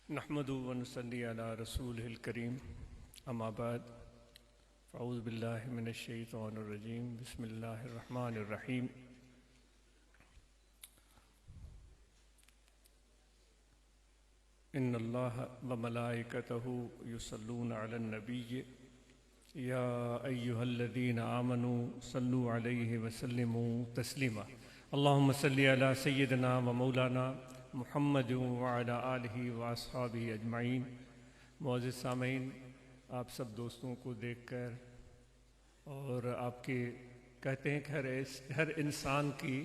نحمدُ و نصلی علی رسولہ الکریم اما بعد فاعوذ باللہ من الشیطان الرجیم بسم اللہ الرحمن الرحیم ان اللہ و ملائکتہ یصلون علی النبی یا ایہا الذین آمنوا صلوا علیہ وسلموا تسلیما اللہم صلی علی سیدنا و مولانا محمد وعلی آلہ واصحابہ اجمعین۔ معزز سامعین، آپ سب دوستوں کو دیکھ کر اور آپ کے کہتے ہیں کہ ہر انسان کی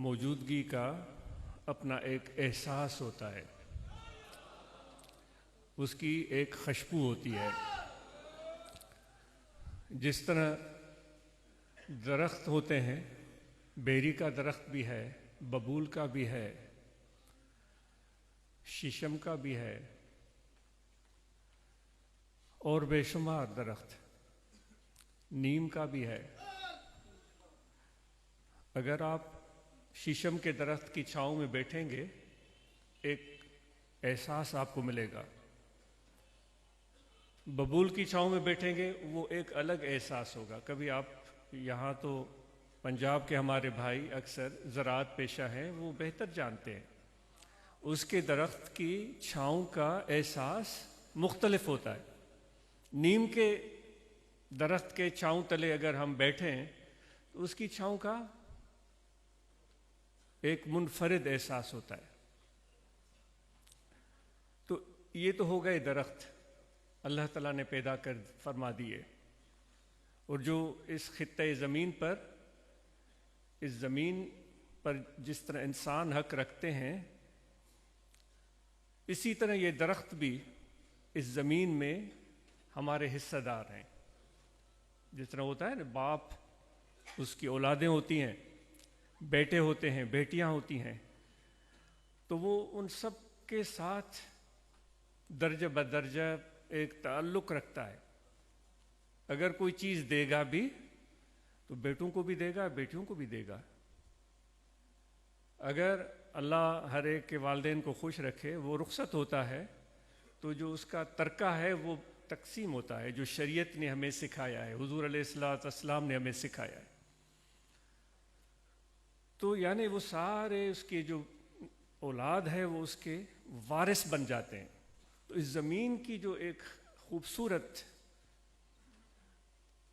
موجودگی کا اپنا ایک احساس ہوتا ہے، اس کی ایک خوشبو ہوتی ہے۔ جس طرح درخت ہوتے ہیں، بیری کا درخت بھی ہے، ببول کا بھی ہے، شیشم کا بھی ہے اور بے شمار درخت، نیم کا بھی ہے۔ اگر آپ شیشم کے درخت کی چھاؤں میں بیٹھیں گے ایک احساس آپ کو ملے گا، ببول کی چھاؤں میں بیٹھیں گے وہ ایک الگ احساس ہوگا۔ کبھی آپ یہاں تو پنجاب کے ہمارے بھائی اکثر زراعت پیشہ ہیں، وہ بہتر جانتے ہیں، اس کے درخت کی چھاؤں کا احساس مختلف ہوتا ہے۔ نیم کے درخت کے چھاؤں تلے اگر ہم بیٹھیں تو اس کی چھاؤں کا ایک منفرد احساس ہوتا ہے۔ تو یہ تو ہو گئے درخت، اللہ تعالیٰ نے پیدا کر فرما دیے، اور جو اس خطۂ زمین پر، اس زمین پر جس طرح انسان حق رکھتے ہیں، اسی طرح یہ درخت بھی اس زمین میں ہمارے حصہ دار ہیں۔ جس طرح ہوتا ہے نا، باپ اس کی اولادیں ہوتی ہیں، بیٹے ہوتے ہیں، بیٹیاں ہوتی ہیں، تو وہ ان سب کے ساتھ درجہ بدرجہ ایک تعلق رکھتا ہے۔ اگر کوئی چیز دے گا بھی تو بیٹوں کو بھی دے گا، بیٹیوں کو بھی دے گا۔ اگر اللہ ہر ایک کے والدین کو خوش رکھے، وہ رخصت ہوتا ہے تو جو اس کا ترکہ ہے وہ تقسیم ہوتا ہے، جو شریعت نے ہمیں سکھایا ہے، حضور علیہ السلام نے ہمیں سکھایا ہے۔ تو یعنی وہ سارے اس کے جو اولاد ہے وہ اس کے وارث بن جاتے ہیں۔ تو اس زمین کی جو ایک خوبصورت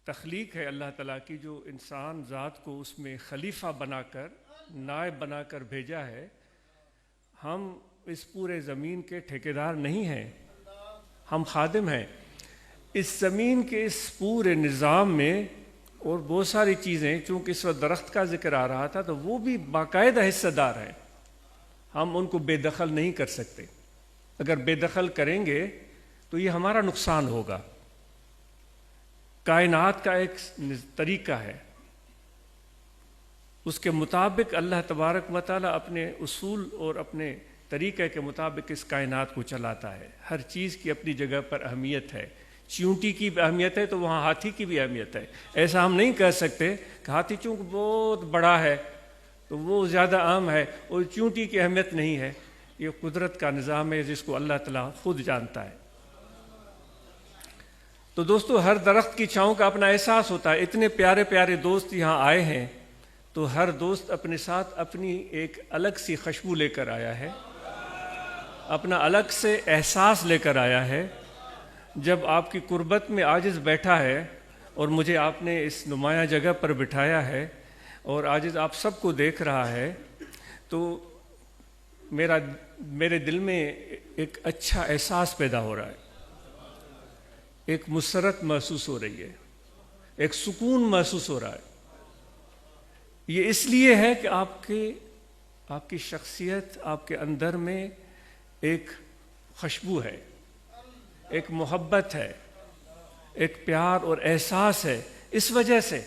تخلیق ہے اللہ تعالیٰ کی، جو انسان ذات کو اس میں خلیفہ بنا کر، نائب بنا کر بھیجا ہے، ہم اس پورے زمین کے ٹھیکیدار نہیں ہیں، ہم خادم ہیں۔ اس زمین کے اس پورے نظام میں اور بہت ساری چیزیں، چونکہ اس وقت درخت کا ذکر آ رہا تھا، تو وہ بھی باقاعدہ حصہ دار ہیں، ہم ان کو بے دخل نہیں کر سکتے۔ اگر بے دخل کریں گے تو یہ ہمارا نقصان ہوگا۔ کائنات کا ایک طریقہ ہے، اس کے مطابق اللہ تبارک و تعالیٰ اپنے اصول اور اپنے طریقے کے مطابق اس کائنات کو چلاتا ہے۔ ہر چیز کی اپنی جگہ پر اہمیت ہے۔ چیونٹی کی بھی اہمیت ہے تو وہاں ہاتھی کی بھی اہمیت ہے۔ ایسا ہم نہیں کہہ سکتے کہ ہاتھی چونکہ بہت بڑا ہے تو وہ زیادہ عام ہے اور چیونٹی کی اہمیت نہیں ہے۔ یہ قدرت کا نظام ہے جس کو اللہ تعالیٰ خود جانتا ہے۔ تو دوستو، ہر درخت کی چھاؤں کا اپنا احساس ہوتا ہے۔ اتنے پیارے پیارے دوست یہاں آئے ہیں تو ہر دوست اپنے ساتھ اپنی ایک الگ سی خوشبو لے کر آیا ہے، اپنا الگ سے احساس لے کر آیا ہے۔ جب آپ کی قربت میں عاجز بیٹھا ہے اور مجھے آپ نے اس نمایاں جگہ پر بٹھایا ہے اور عاجز آپ سب کو دیکھ رہا ہے، تو میرے دل میں ایک اچھا احساس پیدا ہو رہا ہے، ایک مسرت محسوس ہو رہی ہے، ایک سکون محسوس ہو رہا ہے۔ یہ اس لیے ہے کہ آپ کی شخصیت، آپ کے اندر میں ایک خوشبو ہے، ایک محبت ہے، ایک پیار اور احساس ہے۔ اس وجہ سے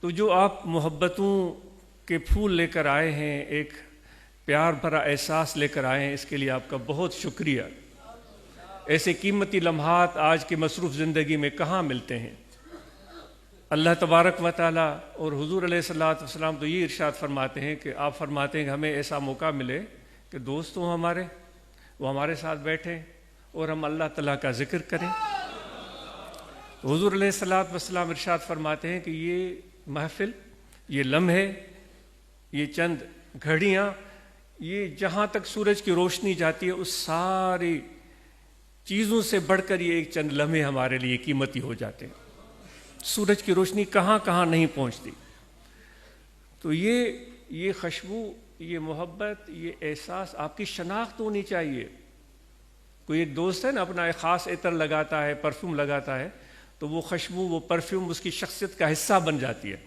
تو جو آپ محبتوں کے پھول لے کر آئے ہیں، ایک پیار بھرا احساس لے کر آئے ہیں، اس کے لیے آپ کا بہت شکریہ۔ ایسے قیمتی لمحات آج کی مصروف زندگی میں کہاں ملتے ہیں۔ اللہ تبارک و تعالیٰ اور حضور علیہ السلام تو یہ ارشاد فرماتے ہیں کہ آپ فرماتے ہیں کہ ہمیں ایسا موقع ملے کہ دوست ہوں ہمارے وہ ہمارے ساتھ بیٹھیں اور ہم اللہ تعالیٰ کا ذکر کریں۔ حضور علیہ الصلوۃ والسلام ارشاد فرماتے ہیں کہ یہ محفل، یہ لمحے، یہ چند گھڑیاں، یہ جہاں تک سورج کی روشنی جاتی ہے اس ساری چیزوں سے بڑھ کر یہ ایک چند لمحے ہمارے لیے قیمتی ہو جاتے ہیں۔ سورج کی روشنی کہاں کہاں نہیں پہنچتی۔ تو یہ خوشبو، یہ محبت، یہ احساس آپ کی شناخت ہونی چاہیے۔ کوئی ایک دوست ہے نا، اپنا ایک خاص عطر لگاتا ہے، پرفیوم لگاتا ہے، تو وہ خوشبو، وہ پرفیوم اس کی شخصیت کا حصہ بن جاتی ہے۔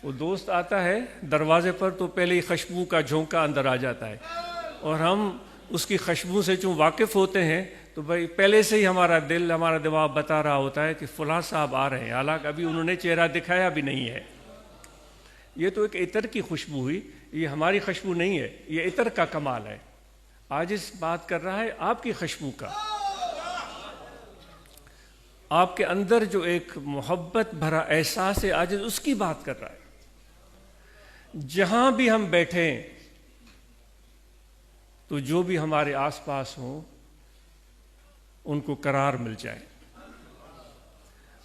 وہ دوست آتا ہے دروازے پر تو پہلے ہی خوشبو کا جھونکا اندر آ جاتا ہے، اور ہم اس کی خوشبو سے چوں واقف ہوتے ہیں تو بھائی پہلے سے ہی ہمارا دل، ہمارا دماغ بتا رہا ہوتا ہے کہ فلاں صاحب آ رہے ہیں، حالانکہ ابھی انہوں نے چہرہ دکھایا بھی نہیں ہے۔ یہ تو ایک عطر کی خوشبو ہوئی، یہ ہماری خوشبو نہیں ہے، یہ عطر کا کمال ہے۔ آج اس بات کر رہا ہے آپ کی خوشبو کا، آپ کے اندر جو ایک محبت بھرا احساس ہے، آج اس کی بات کر رہا ہے۔ جہاں بھی ہم بیٹھیں تو جو بھی ہمارے آس پاس ہوں ان کو قرار مل جائے،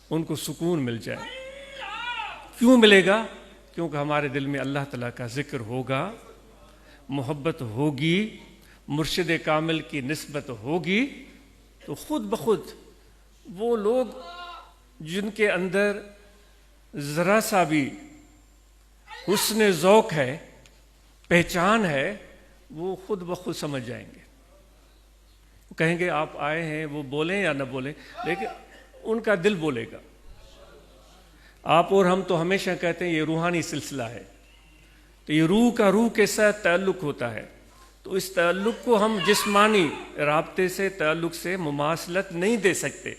ان کو سکون مل جائے۔ کیوں ملے گا؟ کیونکہ ہمارے دل میں اللہ تعالیٰ کا ذکر ہوگا، محبت ہوگی، مرشد کامل کی نسبت ہوگی، تو خود بخود وہ لوگ جن کے اندر ذرا سا بھی حسن ذوق ہے، پہچان ہے، وہ خود بخود سمجھ جائیں گے۔ وہ کہیں گے آپ آئے ہیں، وہ بولیں یا نہ بولیں، لیکن ان کا دل بولے گا۔ آپ اور ہم تو ہمیشہ کہتے ہیں یہ روحانی سلسلہ ہے، تو یہ روح کا روح کے ساتھ تعلق ہوتا ہے، تو اس تعلق کو ہم جسمانی رابطے سے، تعلق سے مماثلت نہیں دے سکتے۔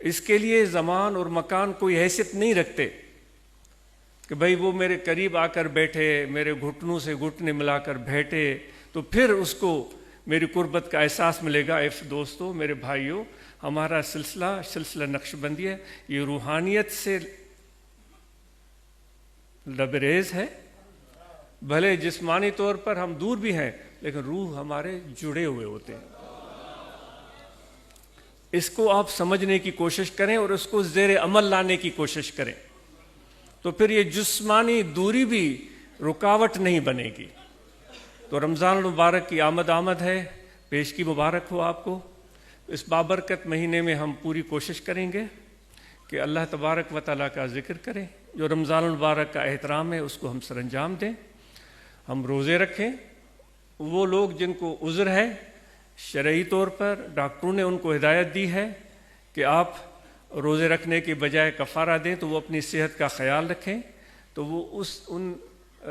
اس کے لیے زمان اور مکان کوئی حیثیت نہیں رکھتے کہ بھئی وہ میرے قریب آ کر بیٹھے، میرے گھٹنوں سے گھٹنے ملا کر بیٹھے تو پھر اس کو میری قربت کا احساس ملے گا۔ دوستو، میرے بھائیوں، ہمارا سلسلہ نقشبندی ہے، یہ روحانیت سے لبریز ہے۔ بھلے جسمانی طور پر ہم دور بھی ہیں لیکن روح ہمارے جڑے ہوئے ہوتے ہیں۔ اس کو آپ سمجھنے کی کوشش کریں اور اس کو زیر عمل لانے کی کوشش کریں، تو پھر یہ جسمانی دوری بھی رکاوٹ نہیں بنے گی۔ تو رمضان المبارک کی آمد ہے، پیش کی مبارک ہو آپ کو۔ اس بابرکت مہینے میں ہم پوری کوشش کریں گے کہ اللہ تبارک و تعالیٰ کا ذکر کریں، جو رمضان المبارک کا احترام ہے اس کو ہم سر انجام دیں، ہم روزے رکھیں۔ وہ لوگ جن کو عذر ہے شرعی طور پر، ڈاکٹروں نے ان کو ہدایت دی ہے کہ آپ روزے رکھنے کے بجائے کفارہ دیں، تو وہ اپنی صحت کا خیال رکھیں، تو وہ ان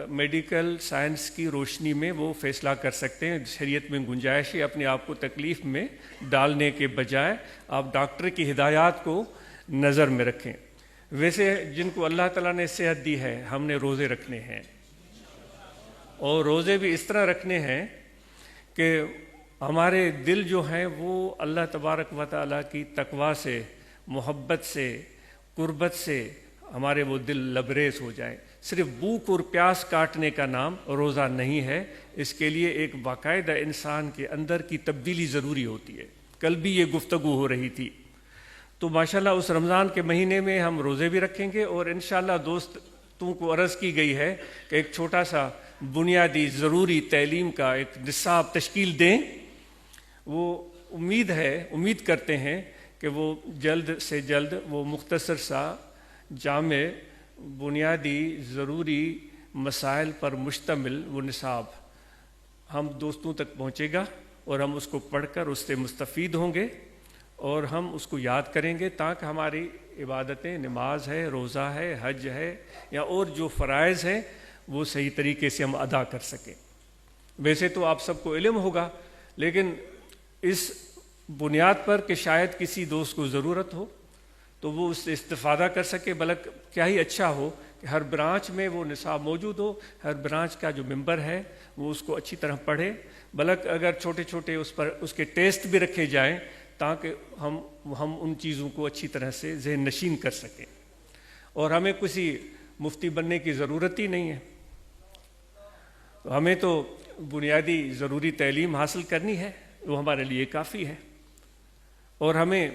میڈیکل سائنس کی روشنی میں وہ فیصلہ کر سکتے ہیں۔ شریعت میں گنجائش ہے، اپنے آپ کو تکلیف میں ڈالنے کے بجائے آپ ڈاکٹر کی ہدایات کو نظر میں رکھیں۔ ویسے جن کو اللہ تعالیٰ نے صحت دی ہے، ہم نے روزے رکھنے ہیں، اور روزے بھی اس طرح رکھنے ہیں کہ ہمارے دل جو ہیں وہ اللہ تبارک و تعالیٰ کی تقویٰ سے، محبت سے، قربت سے ہمارے وہ دل لبریز ہو جائیں۔ صرف بھوک اور پیاس کاٹنے کا نام روزہ نہیں ہے، اس کے لیے ایک باقاعدہ انسان کے اندر کی تبدیلی ضروری ہوتی ہے۔ کل بھی یہ گفتگو ہو رہی تھی۔ تو ماشاءاللہ اس رمضان کے مہینے میں ہم روزے بھی رکھیں گے، اور انشاءاللہ دوستوں کو عرض کی گئی ہے کہ ایک چھوٹا سا بنیادی ضروری تعلیم کا ایک نصاب تشکیل دیں۔ وہ امید کرتے ہیں کہ وہ جلد سے جلد وہ مختصر سا جامع بنیادی ضروری مسائل پر مشتمل وہ نصاب ہم دوستوں تک پہنچے گا، اور ہم اس کو پڑھ کر اس سے مستفید ہوں گے، اور ہم اس کو یاد کریں گے تاکہ ہماری عبادتیں، نماز ہے، روزہ ہے، حج ہے، یا اور جو فرائض ہیں وہ صحیح طریقے سے ہم ادا کر سکیں۔ ویسے تو آپ سب کو علم ہوگا، لیکن اس بنیاد پر کہ شاید کسی دوست کو ضرورت ہو تو وہ اس سے استفادہ کر سکے، بلکہ کیا ہی اچھا ہو کہ ہر برانچ میں وہ نصاب موجود ہو، ہر برانچ کا جو ممبر ہے وہ اس کو اچھی طرح پڑھے، بلکہ اگر چھوٹے چھوٹے اس کے ٹیسٹ بھی رکھے جائیں تاکہ ہم ان چیزوں کو اچھی طرح سے ذہن نشین کر سکیں۔ اور ہمیں کسی مفتی بننے کی ضرورت ہی نہیں ہے، ہمیں تو بنیادی ضروری تعلیم حاصل کرنی ہے وہ ہمارے لیے کافی ہے، اور ہمیں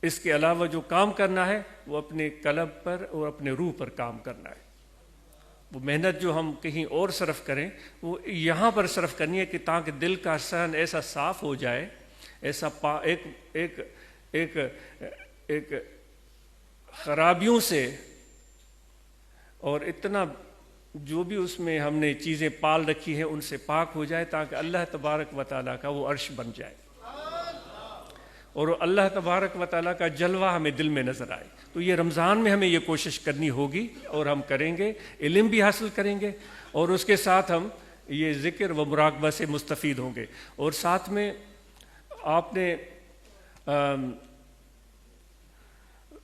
اس کے علاوہ جو کام کرنا ہے وہ اپنے قلب پر اور اپنے روح پر کام کرنا ہے۔ وہ محنت جو ہم کہیں اور صرف کریں وہ یہاں پر صرف کرنی ہے کہ تاکہ دل کا صحن ایسا صاف ہو جائے، ایسا ایک خرابیوں سے اور اتنا جو بھی اس میں ہم نے چیزیں پال رکھی ہیں ان سے پاک ہو جائے، تاکہ اللہ تبارک و تعالیٰ کا وہ عرش بن جائے اور اللہ تبارک و تعالیٰ کا جلوہ ہمیں دل میں نظر آئے۔ تو یہ رمضان میں ہمیں یہ کوشش کرنی ہوگی اور ہم کریں گے، علم بھی حاصل کریں گے اور اس کے ساتھ ہم یہ ذکر و مراقبہ سے مستفید ہوں گے۔ اور ساتھ میں آپ نے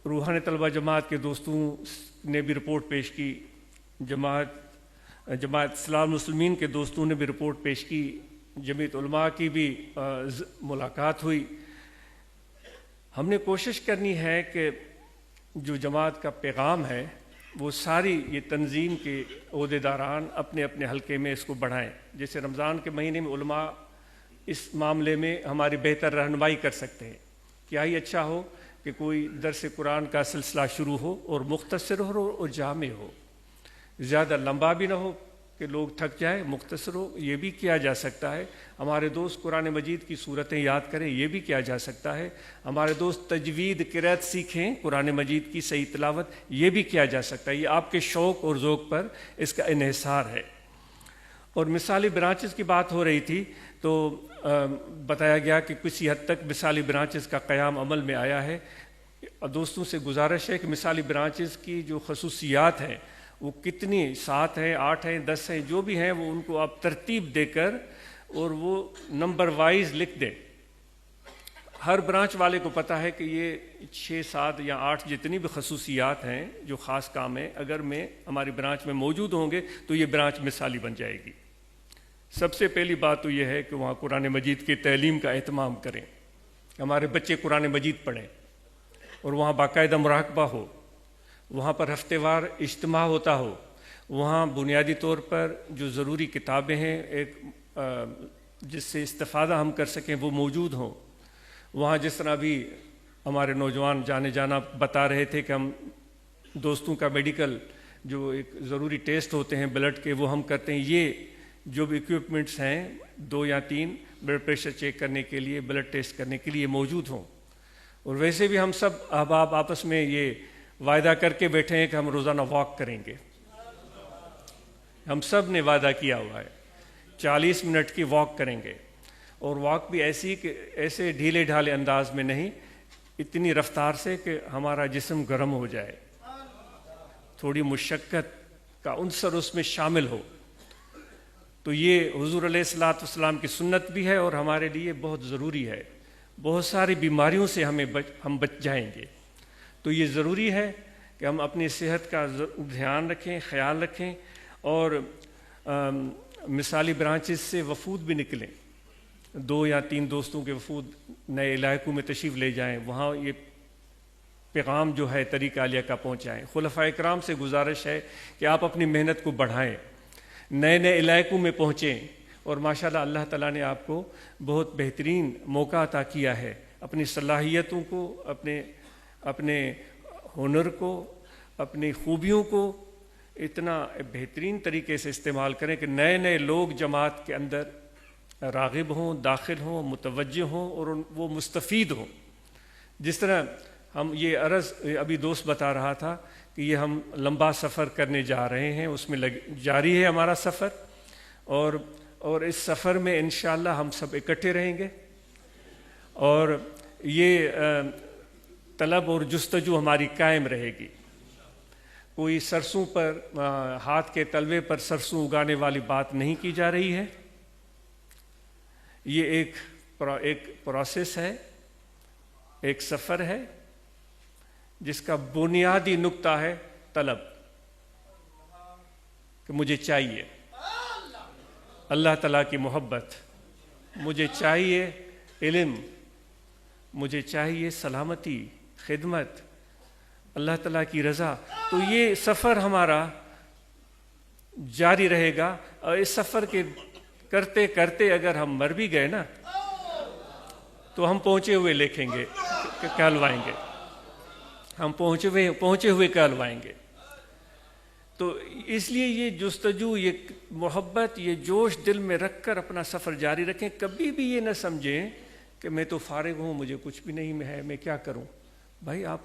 روحانی طلبہ جماعت کے دوستوں نے بھی رپورٹ پیش کی، جماعت اصلاح المسلمین کے دوستوں نے بھی رپورٹ پیش کی، جمعیت علماء کی بھی ملاقات ہوئی۔ ہم نے کوشش کرنی ہے کہ جو جماعت کا پیغام ہے وہ ساری یہ تنظیم کے عہدیداران اپنے اپنے حلقے میں اس کو بڑھائیں۔ جیسے رمضان کے مہینے میں علماء اس معاملے میں ہماری بہتر رہنمائی کر سکتے ہیں۔ کیا ہی اچھا ہو کہ کوئی درس قرآن کا سلسلہ شروع ہو اور مختصر ہو اور جامع ہو، زیادہ لمبا بھی نہ ہو کہ لوگ تھک جائیں، مختصر ہو، یہ بھی کیا جا سکتا ہے۔ ہمارے دوست قرآن مجید کی صورتیں یاد کریں، یہ بھی کیا جا سکتا ہے۔ ہمارے دوست تجوید قرأت سیکھیں، قرآن مجید کی صحیح تلاوت، یہ بھی کیا جا سکتا ہے۔ یہ آپ کے شوق اور ذوق پر اس کا انحصار ہے۔ اور مثالی برانچز کی بات ہو رہی تھی تو بتایا گیا کہ کسی حد تک مثالی برانچز کا قیام عمل میں آیا ہے۔ دوستوں سے گزارش ہے کہ مثالی برانچز کی جو خصوصیات ہیں وہ کتنی 7 ہیں، 8 ہیں، 10 ہیں، جو بھی ہیں وہ ان کو آپ ترتیب دے کر اور وہ نمبر وائز لکھ دیں۔ ہر برانچ والے کو پتہ ہے کہ یہ 6، 7 یا 8 جتنی بھی خصوصیات ہیں جو خاص کام ہیں، اگر ہماری برانچ میں موجود ہوں گے تو یہ برانچ مثالی بن جائے گی۔ سب سے پہلی بات تو یہ ہے کہ وہاں قرآن مجید کی تعلیم کا اہتمام کریں، ہمارے بچے قرآن مجید پڑھیں اور وہاں باقاعدہ مراقبہ ہو، وہاں پر ہفتے وار اجتماع ہوتا ہو، وہاں بنیادی طور پر جو ضروری کتابیں ہیں ایک جس سے استفادہ ہم کر سکیں وہ موجود ہوں۔ وہاں جس طرح بھی ہمارے نوجوان جانے جانا بتا رہے تھے کہ ہم دوستوں کا میڈیکل جو ایک ضروری ٹیسٹ ہوتے ہیں بلڈ کے وہ ہم کرتے ہیں، یہ جو بھی اکوپمنٹس ہیں 2 یا 3 بلڈ پریشر چیک کرنے کے لیے، بلڈ ٹیسٹ کرنے کے لیے موجود ہوں۔ اور ویسے بھی ہم سب احباب آپس میں یہ وعدہ کر کے بیٹھے ہیں کہ ہم روزانہ واک کریں گے۔ ہم سب نے وعدہ کیا ہوا ہے 40 منٹ کی واک کریں گے، اور واک بھی ایسے ڈھیلے ڈھالے انداز میں نہیں، اتنی رفتار سے کہ ہمارا جسم گرم ہو جائے، تھوڑی مشقت کا عنصر اس میں شامل ہو۔ تو یہ حضور علیہ الصلوۃ والسلام کی سنت بھی ہے اور ہمارے لیے بہت ضروری ہے۔ بہت ساری بیماریوں سے ہم بچ جائیں گے، تو یہ ضروری ہے کہ ہم اپنی صحت کا دھیان رکھیں، خیال رکھیں، اور مثالی برانچز سے وفود بھی نکلیں، 2 یا 3 دوستوں کے وفود نئے علاقوں میں تشریف لے جائیں، وہاں یہ پیغام جو ہے طریقہ عالیہ کا پہنچائیں۔ خلفائے کرام سے گزارش ہے کہ آپ اپنی محنت کو بڑھائیں، نئے نئے علاقوں میں پہنچیں، اور ماشاءاللہ اللہ تعالیٰ نے آپ کو بہت بہترین موقع عطا کیا ہے اپنی صلاحیتوں کو، اپنے ہنر کو، اپنی خوبیوں کو اتنا بہترین طریقے سے استعمال کریں کہ نئے نئے لوگ جماعت کے اندر راغب ہوں، داخل ہوں، متوجہ ہوں اور وہ مستفید ہوں۔ جس طرح ہم یہ عرض ابھی دوست بتا رہا تھا کہ یہ ہم لمبا سفر کرنے جا رہے ہیں، اس میں جاری ہے ہمارا سفر، اور اس سفر میں انشاءاللہ ہم سب اکٹھے رہیں گے، اور یہ طلب اور جستجو ہماری قائم رہے گی۔ کوئی سرسوں پر ہاتھ کے تلوے پر سرسوں اگانے والی بات نہیں کی جا رہی ہے، یہ ایک پروسیس ہے، ایک سفر ہے جس کا بنیادی نقطہ ہے طلب، کہ مجھے چاہیے اللہ تعالیٰ کی محبت، مجھے چاہیے علم، مجھے چاہیے سلامتی، خدمت، اللہ تعالیٰ کی رضا۔ تو یہ سفر ہمارا جاری رہے گا، اور اس سفر کے کرتے کرتے اگر ہم مر بھی گئے نا تو ہم پہنچے ہوئے لکھیں گے، کہلوائیں گے، ہم پہنچے ہوئے کہلوائیں گے۔ تو اس لیے یہ جستجو، یہ محبت، یہ جوش دل میں رکھ کر اپنا سفر جاری رکھیں۔ کبھی بھی یہ نہ سمجھیں کہ میں تو فارغ ہوں، مجھے کچھ بھی نہیں ہے، میں کیا کروں۔ بھائی آپ،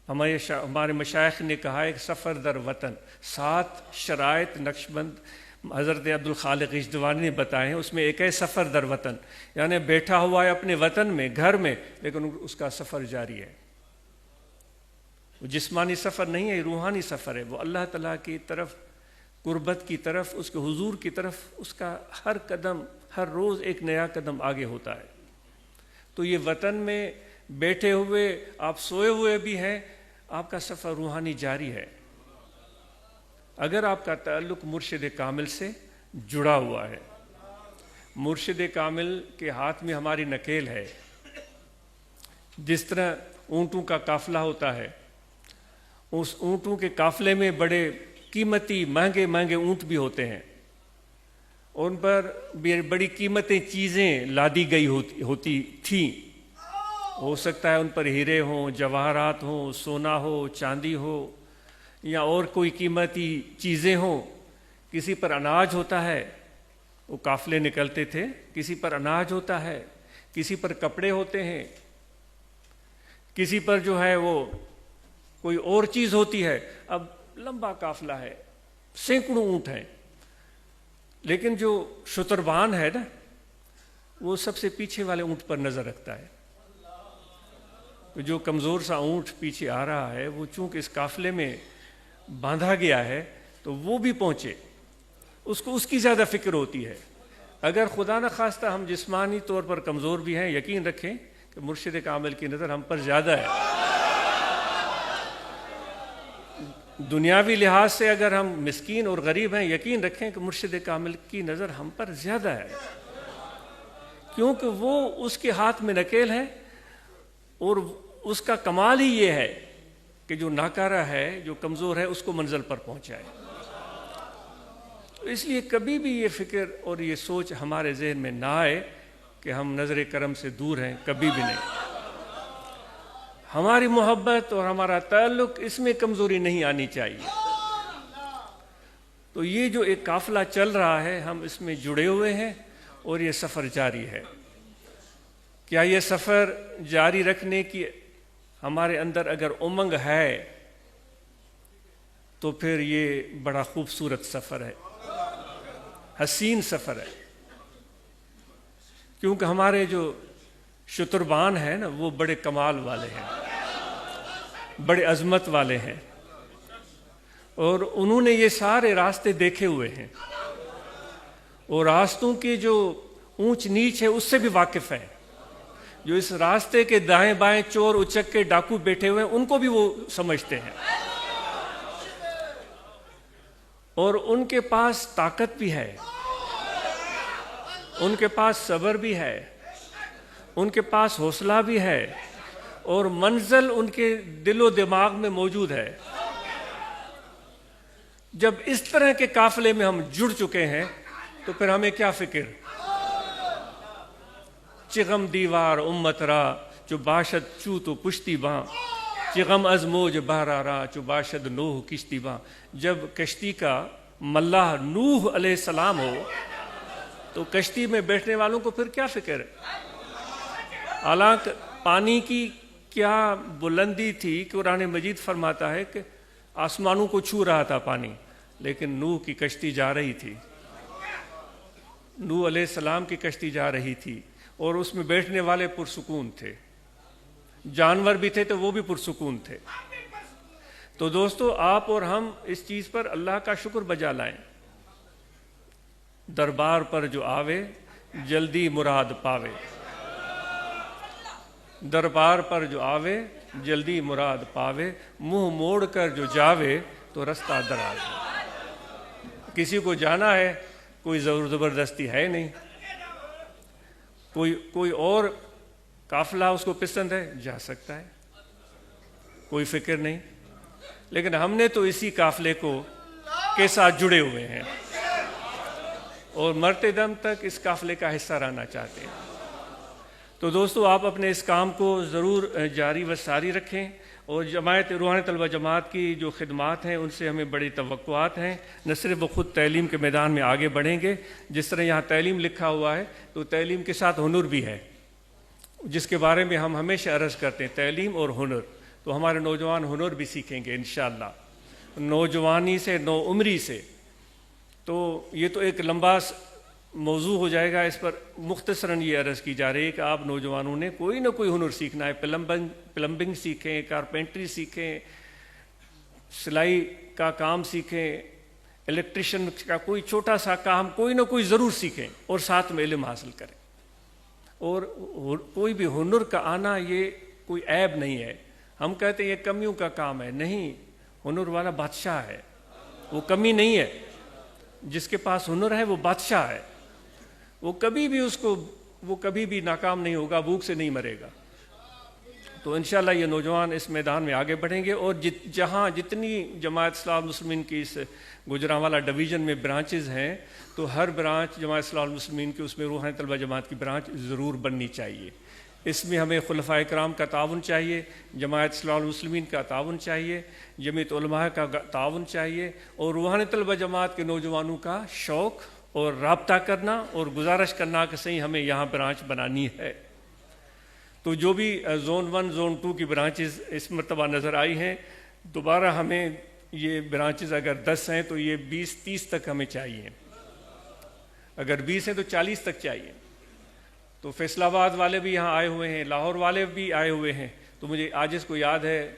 ہمارے مشائخ نے کہا ہے کہ سفر در وطن، 7 شرائط نقش بند حضرت عبدالخالق غشتوانی نے بتائے ہیں، اس میں ایک ہے سفر در وطن، یعنی بیٹھا ہوا ہے اپنے وطن میں، گھر میں، لیکن اس کا سفر جاری ہے۔ وہ جسمانی سفر نہیں ہے، روحانی سفر ہے، وہ اللہ تعالیٰ کی طرف، قربت کی طرف، اس کے حضور کی طرف، اس کا ہر قدم، ہر روز ایک نیا قدم آگے ہوتا ہے۔ تو یہ وطن میں بیٹھے ہوئے، آپ سوئے ہوئے بھی ہیں، آپ کا سفر روحانی جاری ہے، اگر آپ کا تعلق مرشد کامل سے جڑا ہوا ہے۔ مرشد کامل کے ہاتھ میں ہماری نکیل ہے۔ جس طرح اونٹوں کا قافلہ ہوتا ہے، اس اونٹوں کے قافلے میں بڑے قیمتی مہنگے مہنگے اونٹ بھی ہوتے ہیں، ان پر بڑی قیمتی چیزیں لادی گئی ہوتی تھیں۔ ہو سکتا ہے ان پر ہیرے ہوں، جواہرات ہوں، سونا ہو، چاندی ہو، یا اور کوئی قیمتی چیزیں ہوں۔ کسی پر اناج ہوتا ہے، وہ قافلے نکلتے تھے، کسی پر اناج ہوتا ہے، کسی پر کپڑے ہوتے ہیں، کسی پر جو ہے وہ کوئی اور چیز ہوتی ہے۔ اب لمبا قافلہ ہے، سینکڑوں اونٹ ہیں، لیکن جو شتربان ہے نا، وہ سب سے پیچھے والے اونٹ پر نظر رکھتا ہے۔ جو کمزور سا اونٹ پیچھے آ رہا ہے، وہ چونکہ اس قافلے میں باندھا گیا ہے تو وہ بھی پہنچے، اس کو اس کی زیادہ فکر ہوتی ہے۔ اگر خدا نہ خواستہ ہم جسمانی طور پر کمزور بھی ہیں، یقین رکھیں کہ مرشد کامل کی نظر ہم پر زیادہ ہے۔ دنیاوی لحاظ سے اگر ہم مسکین اور غریب ہیں، یقین رکھیں کہ مرشد کامل کی نظر ہم پر زیادہ ہے، کیونکہ وہ اس کے ہاتھ میں نکیل ہے، اور اس کا کمال ہی یہ ہے کہ جو ناکارہ ہے، جو کمزور ہے، اس کو منزل پر پہنچائے۔ تو اس لیے کبھی بھی یہ فکر اور یہ سوچ ہمارے ذہن میں نہ آئے کہ ہم نظر کرم سے دور ہیں، کبھی بھی نہیں۔ ہماری محبت اور ہمارا تعلق، اس میں کمزوری نہیں آنی چاہیے۔ تو یہ جو ایک قافلہ چل رہا ہے، ہم اس میں جڑے ہوئے ہیں اور یہ سفر جاری ہے۔ کیا یہ سفر جاری رکھنے کی ہمارے اندر اگر امنگ ہے تو پھر یہ بڑا خوبصورت سفر ہے، حسین سفر ہے، کیونکہ ہمارے جو شتربان ہیں نا، وہ بڑے کمال والے ہیں، بڑے عظمت والے ہیں، اور انہوں نے یہ سارے راستے دیکھے ہوئے ہیں، اور راستوں کی جو اونچ نیچ ہے اس سے بھی واقف ہیں۔ جو اس راستے کے دائیں بائیں چور اچک کے ڈاکو بیٹھے ہوئے ہیں، ان کو بھی وہ سمجھتے ہیں، اور ان کے پاس طاقت بھی ہے، ان کے پاس صبر بھی ہے، ان کے پاس حوصلہ بھی ہے، اور منزل ان کے دل و دماغ میں موجود ہے۔ جب اس طرح کے قافلے میں ہم جڑ چکے ہیں تو پھر ہمیں کیا فکر؟ چغم دیوار امت را چو باشد چوت و پشتی باں، چغم از موج بہرا را چو باشد نوح کشتی باں۔ جب کشتی کا ملاح نوح علیہ السلام ہو تو کشتی میں بیٹھنے والوں کو پھر کیا فکر ہے؟ حالانکہ پانی کی کیا بلندی تھی، قرآن مجید فرماتا ہے کہ آسمانوں کو چھو رہا تھا پانی، لیکن نوح کی کشتی جا رہی تھی، نوح علیہ السلام کی کشتی جا رہی تھی، اور اس میں بیٹھنے والے پرسکون تھے، جانور بھی تھے تو وہ بھی پرسکون تھے۔ تو دوستو، آپ اور ہم اس چیز پر اللہ کا شکر بجا لائیں۔ دربار پر جو آوے جلدی مراد پاوے، دربار پر جو آوے جلدی مراد پاوے، منہ موڑ کر جو جاوے تو رستہ دراز ہے۔ کسی کو جانا ہے، کوئی زبردستی ہے نہیں، کوئی اور قافلہ اس کو پسند ہے، جا سکتا ہے، کوئی فکر نہیں۔ لیکن ہم نے تو اسی قافلے کو کے ساتھ جڑے ہوئے ہیں اور مرتے دم تک اس قافلے کا حصہ رہنا چاہتے ہیں۔ تو دوستو آپ اپنے اس کام کو ضرور جاری و ساری رکھیں، اور جماعت روحانی طلبہ جماعت کی جو خدمات ہیں ان سے ہمیں بڑی توقعات ہیں۔ نہ صرف وہ خود تعلیم کے میدان میں آگے بڑھیں گے، جس طرح یہاں تعلیم لکھا ہوا ہے تو تعلیم کے ساتھ ہنر بھی ہے، جس کے بارے میں ہم ہمیشہ عرض کرتے ہیں، تعلیم اور ہنر۔ تو ہمارے نوجوان ہنر بھی سیکھیں گے انشاءاللہ، نوجوانی سے، نو عمری سے۔ تو یہ تو ایک لمبا موضوع ہو جائے گا، اس پر مختصراً یہ عرض کی جا رہی ہے کہ آپ نوجوانوں نے کوئی نہ کوئی ہنر سیکھنا ہے۔ پلمبنگ سیکھیں، کارپینٹری سیکھیں، سلائی کا کام سیکھیں، الیکٹریشین کا کوئی چھوٹا سا کام کوئی نہ کوئی ضرور سیکھیں، اور ساتھ میں علم حاصل کریں۔ اور کوئی بھی ہنر کا آنا یہ کوئی عیب نہیں ہے۔ ہم کہتے ہیں یہ کمیوں کا کام ہے، نہیں، ہنر والا بادشاہ ہے، وہ کمی نہیں ہے۔ جس کے پاس ہنر ہے وہ بادشاہ ہے، وہ کبھی بھی ناکام نہیں ہوگا، بھوک سے نہیں مرے گا۔ تو انشاءاللہ یہ نوجوان اس میدان میں آگے بڑھیں گے، اور جہاں جتنی جماعت اسلامی المسلمین کی اس گوجرانوالہ ڈویژن میں برانچز ہیں، تو ہر برانچ جماعت اسلامی المسلمین کی، اس میں روحانی طلبہ جماعت کی برانچ ضرور بننی چاہیے۔ اس میں ہمیں خلفائے کرام کا تعاون چاہیے، جماعت اسلامی المسلمین کا تعاون چاہیے، جمعیت علماء کا تعاون چاہیے، اور روحانی طلبہ جماعت کے نوجوانوں کا شوق اور رابطہ کرنا اور گزارش کرنا کہ صحیح ہمیں یہاں برانچ بنانی ہے۔ تو جو بھی زون 1 زون 2 کی برانچز اس مرتبہ نظر آئی ہیں، دوبارہ ہمیں یہ برانچز اگر 10 ہیں تو یہ 20-30 تک ہمیں چاہیے، اگر 20 ہیں تو 40 تک چاہیے۔ تو فیصل آباد والے بھی یہاں آئے ہوئے ہیں، لاہور والے بھی آئے ہوئے ہیں۔ تو مجھے آج اس کو یاد ہے،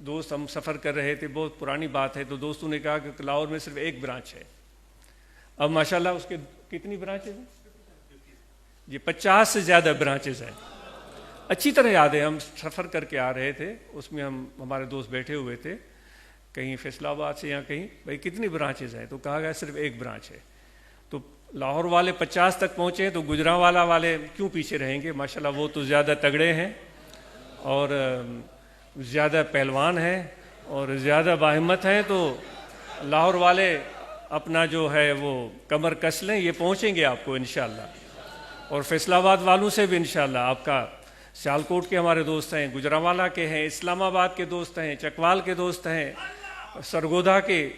دوست ہم سفر کر رہے تھے، بہت پرانی بات ہے، تو دوستوں نے کہا کہ لاہور میں صرف ایک برانچ ہے، اب ماشاءاللہ اس کے کتنی برانچز ہیں جی؟ 50 سے زیادہ برانچز ہیں۔ اچھی طرح یاد ہے، ہم سفر کر کے آ رہے تھے، اس میں ہمارے دوست بیٹھے ہوئے تھے کہیں فیصل آباد سے یا کہیں، بھائی کتنی برانچز ہیں؟ تو کہا گیا صرف ایک برانچ ہے۔ تو لاہور والے 50 تک پہنچے تو گوجرانوالہ والے کیوں پیچھے رہیں گے؟ ماشاءاللہ وہ تو زیادہ تگڑے ہیں اور زیادہ پہلوان ہیں اور زیادہ باہمت ہیں، تو لاہور والے اپنا جو ہے وہ کمر کس لیں، یہ پہنچیں گے آپ کو انشاءاللہ۔ اور فیصل آباد والوں سے بھی انشاءاللہ، آپ کا سیالکوٹ کے ہمارے دوست ہیں، گوجرانوالہ کے ہیں، اسلام آباد کے دوست ہیں، چکوال کے دوست ہیں، سرگودا کے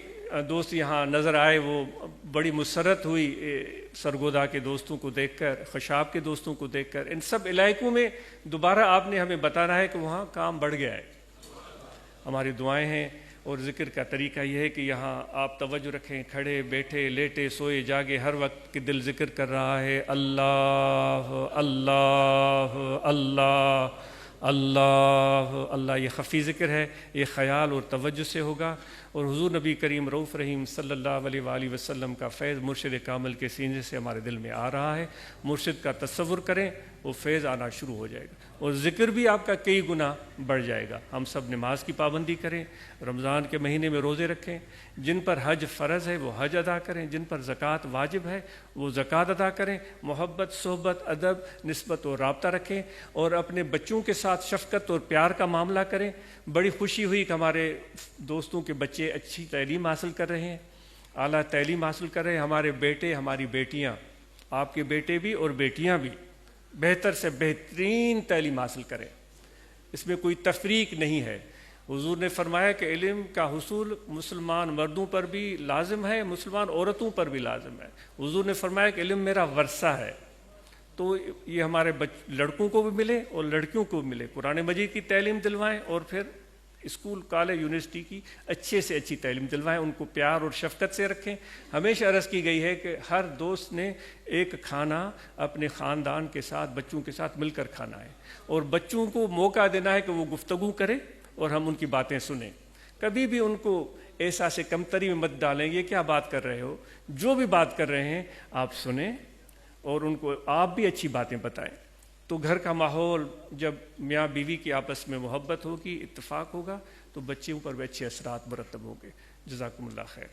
دوست یہاں نظر آئے، وہ بڑی مسرت ہوئی سرگودا کے دوستوں کو دیکھ کر، خشاب کے دوستوں کو دیکھ کر۔ ان سب علاقوں میں دوبارہ آپ نے ہمیں بتانا ہے کہ وہاں کام بڑھ گیا ہے۔ ہماری دعائیں ہیں، اور ذکر کا طریقہ یہ ہے کہ یہاں آپ توجہ رکھیں، کھڑے بیٹھے لیٹے سوئے جاگے ہر وقت کہ دل ذکر کر رہا ہے، اللہ اللہ اللہ اللہ اللہ۔ یہ خفی ذکر ہے، یہ خیال اور توجہ سے ہوگا، اور حضور نبی کریم رؤوف رحیم صلی اللہ علیہ وآلہ وسلم کا فیض مرشد کامل کے سینے سے ہمارے دل میں آ رہا ہے۔ مرشد کا تصور کریں، وہ فیض آنا شروع ہو جائے گا، اور ذکر بھی آپ کا کئی گنا بڑھ جائے گا۔ ہم سب نماز کی پابندی کریں، رمضان کے مہینے میں روزے رکھیں، جن پر حج فرض ہے وہ حج ادا کریں، جن پر زکوٰۃ واجب ہے وہ زکوٰۃ ادا کریں، محبت، صحبت، ادب، نسبت اور رابطہ رکھیں، اور اپنے بچوں کے ساتھ شفقت اور پیار کا معاملہ کریں۔ بڑی خوشی ہوئی کہ ہمارے دوستوں کے بچے اچھی تعلیم حاصل کر رہے ہیں، اعلیٰ تعلیم حاصل کر رہے ہیں۔ ہمارے بیٹے، ہماری بیٹیاں، آپ کے بیٹے بھی اور بیٹیاں بھی بہتر سے بہترین تعلیم حاصل کریں، اس میں کوئی تفریق نہیں ہے۔ حضور نے فرمایا کہ علم کا حصول مسلمان مردوں پر بھی لازم ہے، مسلمان عورتوں پر بھی لازم ہے۔ حضور نے فرمایا کہ علم میرا ورثہ ہے، تو یہ ہمارے لڑکوں کو بھی ملے اور لڑکیوں کو بھی ملے۔ قرآن مجید کی تعلیم دلوائیں، اور پھر اسکول، کالج، یونیورسٹی کی اچھے سے اچھی تعلیم دلوائیں، ان کو پیار اور شفقت سے رکھیں۔ ہمیشہ عرض کی گئی ہے کہ ہر دوست نے ایک کھانا اپنے خاندان کے ساتھ، بچوں کے ساتھ مل کر کھانا ہے، اور بچوں کو موقع دینا ہے کہ وہ گفتگو کریں اور ہم ان کی باتیں سنیں۔ کبھی بھی ان کو احساس کمتری میں مت ڈالیں، یہ کیا بات کر رہے ہو، جو بھی بات کر رہے ہیں آپ سنیں، اور ان کو آپ بھی اچھی باتیں بتائیں۔ تو گھر کا ماحول، جب میاں بیوی کی آپس میں محبت ہوگی، اتفاق ہوگا، تو بچوں پر بھی اچھے اثرات مرتب ہوں گے۔ جزاکم اللہ خیر۔